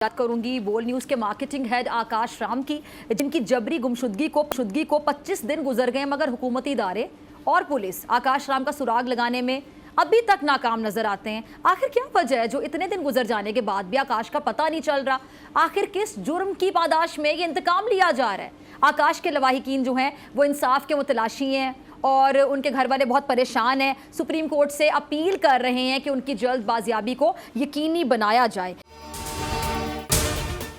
याद करूंगी बोल न्यूज के मार्केटिंग हेड आकाश राम की, जिनकी जबरी गुमशुदगी को 25 दिन गुजर गए, मगर हुकूमती इदारे और पुलिस आकाश राम का सुराग लगाने में अभी तक नाकाम नजर आते हैं। आखिर क्या वजह है जो इतने दिन गुजर जाने के बाद भी आकाश का पता नहीं चल रहा? आखिर किस जुर्म की पादाश में ये इंतकाम लिया जा रहा है? आकाश के लवाहिकीन जो हैं वो इंसाफ के मुतलाशी हैं और उनके घर वाले बहुत परेशान हैं। सुप्रीम कोर्ट से अपील कर रहे हैं कि उनकी जल्द बाजियाबी को यकीनी बनाया जाए।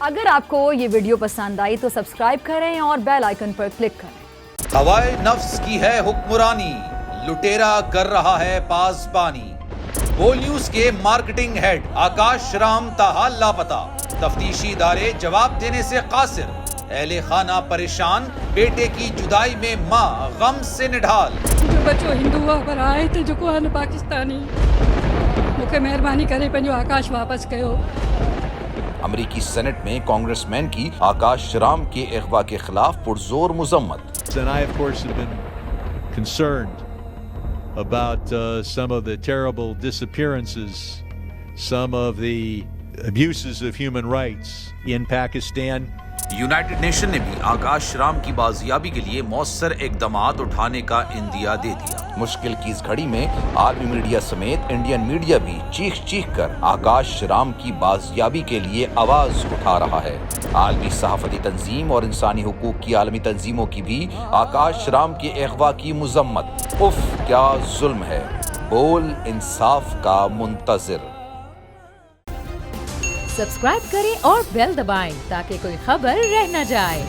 अगर आपको ये वीडियो पसंद आई तो सब्सक्राइब करें और बेल आइकन पर क्लिक करें। हवाए नफ्स की है हुक्मरानी, लुटेरा कर रहा है पासबानी। बोल न्यूज के मार्केटिंग हेड आकाश राम ताहाल लापता, तफ्तीशी इदारे जवाब देने से कासिर। अहले खाना परेशान, बेटे की जुदाई में माँ गम से निढाल। जो बच्चो हिंदू हुआ पर आए थे जो को पाकिस्तानी, मुझे मेहरबानी करे पंहिंजो आकाश वापस कयो। अमरीकी सेनेट में कांग्रेसमैन की आकाश राम के अगवा के खिलाफ पुरजोर मुजम्मत। And I, of course, have been concerned about some of the terrible disappearances, some of the abuses of human rights in Pakistan. United nation ने भी आकाश राम की बाजियाबी के लिए मौसर इकदामात उठाने का इंदिया दे दिया। मुश्किल की इस घड़ी में आलमी मीडिया समेत इंडियन मीडिया भी चीख चीख कर आकाश राम की बाजियाबी के लिए आवाज उठा रहा है। आलमी सहाफती तंजीम और इंसानी हुकूक की आलमी तंजीमों की भी आकाश राम के अगवा की मुजम्मत। उफ क्या जुल्म है, बोल इंसाफ का मुंतजिर। सब्सक्राइब करें और बेल दबाएं ताकि कोई खबर रह न जाए।